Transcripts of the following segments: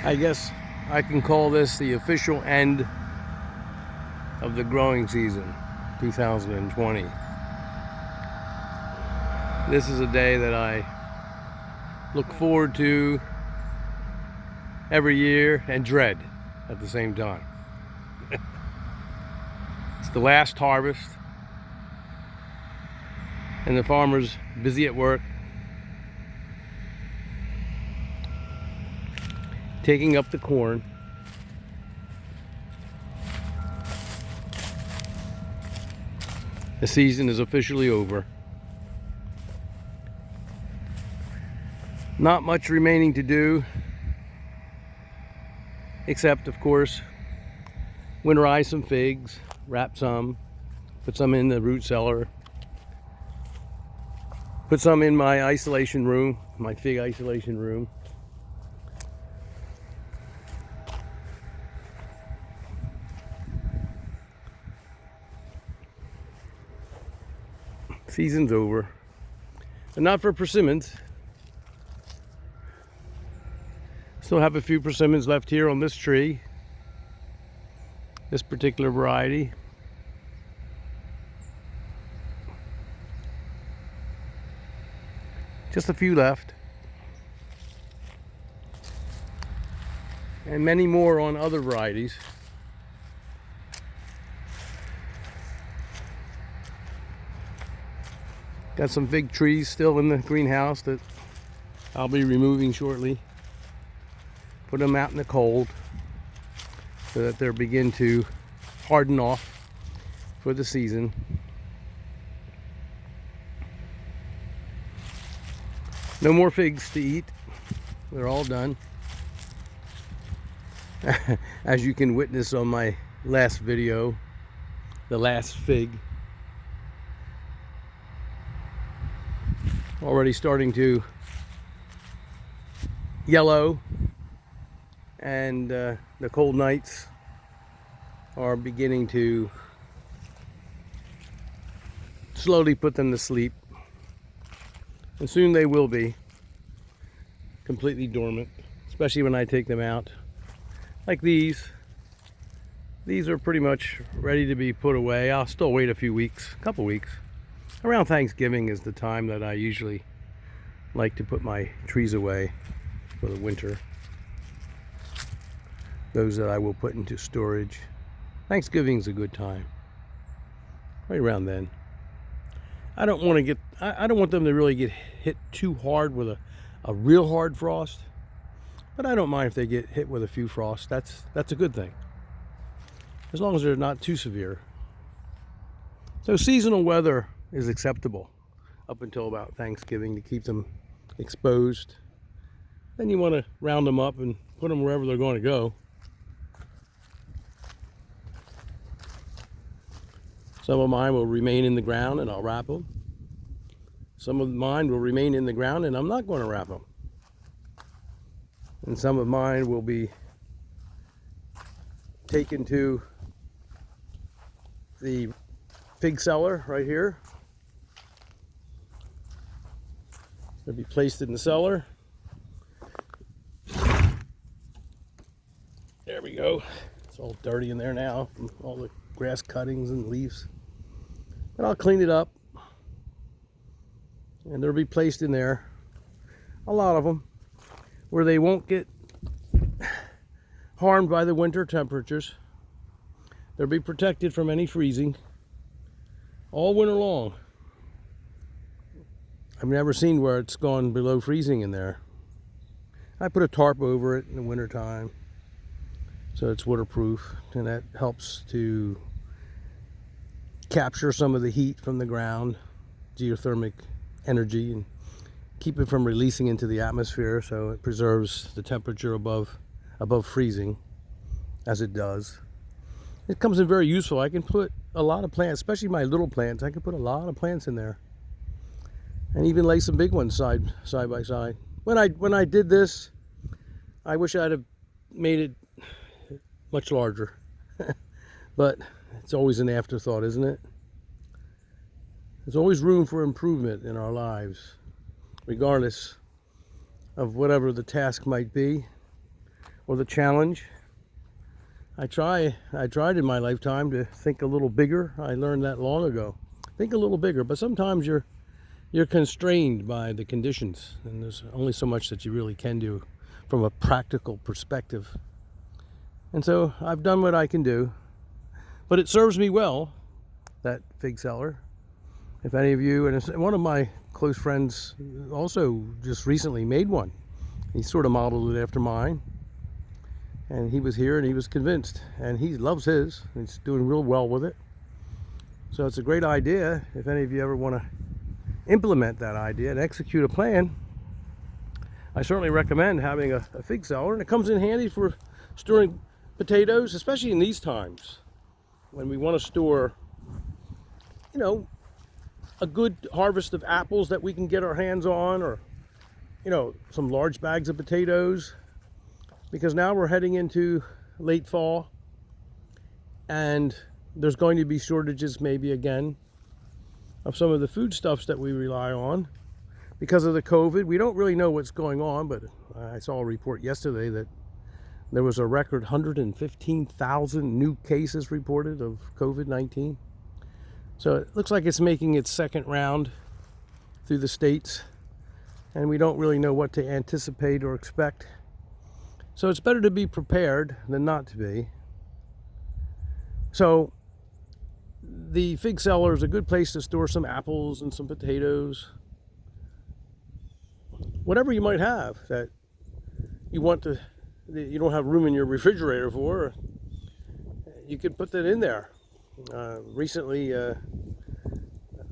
I guess I can call this the official end of the growing season, 2020. This is a day that I look forward to every year and dread at the same time. It's the last harvest, and the farmer's busy at work, taking up the corn. The season is officially over. Not much remaining to do, except, of course, winterize some figs, wrap some, put some in the root cellar, put some in my isolation room, my fig isolation room. Season's over, and not for persimmons. Still have a few persimmons left here on this tree, this particular variety. Just a few left, and many more on other varieties. Got some fig trees still in the greenhouse that I'll be removing shortly. Put them out in the cold so that they'll begin to harden off for the season. No more figs to eat. They're all done. As you can witness on my last video, the last fig. Already starting to yellow, and the cold nights are beginning to slowly put them to sleep, and soon they will be completely dormant, especially when I take them out. Like these are pretty much ready to be put away. I'll still wait a few weeks, a couple weeks. Around Thanksgiving is the time that I usually like to put my trees away for the winter. Those that I will put into storage. Thanksgiving's a good time. Right around then. I don't want them to really get hit too hard with a real hard frost. But I don't mind if they get hit with a few frosts. That's a good thing. As long as they're not too severe. So seasonal weather is acceptable up until about Thanksgiving to keep them exposed. Then you want to round them up and put them wherever they're going to go. Some of mine will remain in the ground and I'll wrap them. Some of mine will remain in the ground and I'm not going to wrap them. And some of mine will be taken to the fig cellar right here. They'll be placed in the cellar. There we go. It's all dirty in there now from all the grass cuttings and leaves. But I'll clean it up. And they'll be placed in there. A lot of them. Where they won't get harmed by the winter temperatures. They'll be protected from any freezing all winter long. I've never seen where it's gone below freezing in there. I put a tarp over it in the winter time so it's waterproof, and that helps to capture some of the heat from the ground, geothermic energy, and keep it from releasing into the atmosphere, so it preserves the temperature above freezing as it does. It comes in very useful. I can put a lot of plants, especially my little plants. I can put a lot of plants in there, and even lay some big ones side by side. When I did this, I wish I'd have made it much larger, but it's always an afterthought, isn't it? There's always room for improvement in our lives, regardless of whatever the task might be. or the challenge. I tried in my lifetime to think a little bigger. I learned that long ago. Think a little bigger, but sometimes you're constrained by the conditions, and there's only so much that you really can do from a practical perspective. And so I've done what I can do, but it serves me well, that fig cellar. If any of you, and one of my close friends also just recently made one. He sort of modeled it after mine. And he was here and he was convinced, and he loves his. He's doing real well with it. So it's a great idea. If any of you ever want to implement that idea and execute a plan, I certainly recommend having a fig cellar, and it comes in handy for storing potatoes, especially in these times when we want to store, you know, a good harvest of apples that we can get our hands on, or, you know, some large bags of potatoes. Because now we're heading into late fall, and there's going to be shortages maybe again of some of the foodstuffs that we rely on because of the COVID. We don't really know what's going on, but I saw a report yesterday that there was a record 115,000 new cases reported of COVID-19. So it looks like it's making its second round through the states, and we don't really know what to anticipate or expect. So it's better to be prepared than not to be. So the fig cellar is a good place to store some apples and some potatoes. Whatever you might have that you want to, that you don't have room in your refrigerator for, you could put that in there. Recently,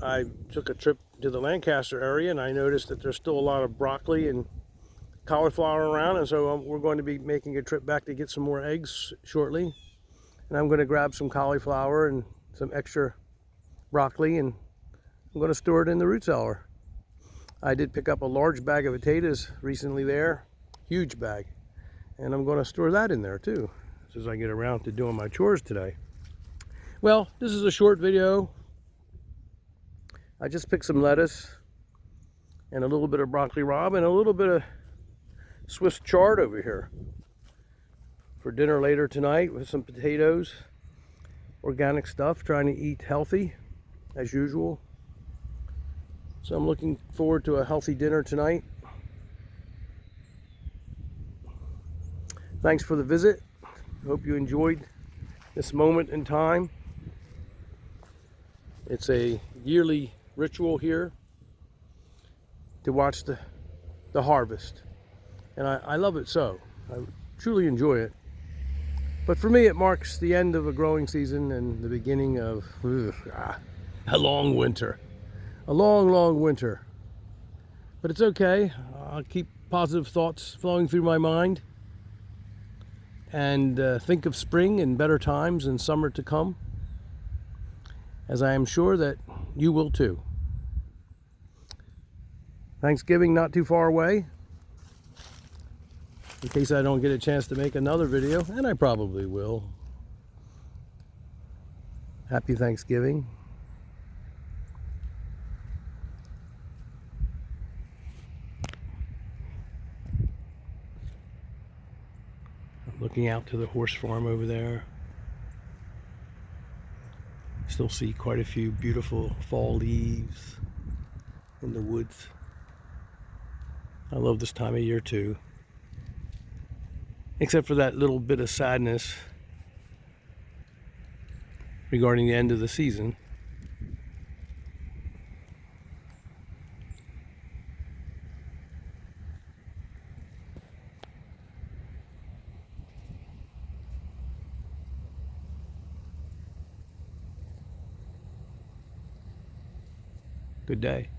I took a trip to the Lancaster area, and I noticed that there's still a lot of broccoli and cauliflower around, and so we're going to be making a trip back to get some more eggs shortly, and I'm going to grab some cauliflower and some extra broccoli, and I'm going to store it in the root cellar. I did pick up a large bag of potatoes recently there, huge bag, and I'm going to store that in there too as I get around to doing my chores today. Well, this is a short video. I just picked some lettuce and a little bit of broccoli rabe and a little bit of Swiss chard over here for dinner later tonight with some potatoes, organic stuff, trying to eat healthy as usual. So I'm looking forward to a healthy dinner tonight. Thanks for the visit. Hope you enjoyed this moment in time. It's a yearly ritual here to watch the harvest. And I love it so. I truly enjoy it. But for me, it marks the end of a growing season and the beginning of a long winter. A long, long winter. But it's okay. I'll keep positive thoughts flowing through my mind and think of spring and better times and summer to come, as I am sure that you will too. Thanksgiving not too far away. In case I don't get a chance to make another video, and I probably will. Happy Thanksgiving. I'm looking out to the horse farm over there. Still see quite a few beautiful fall leaves in the woods. I love this time of year too. Except for that little bit of sadness regarding the end of the season. Good day.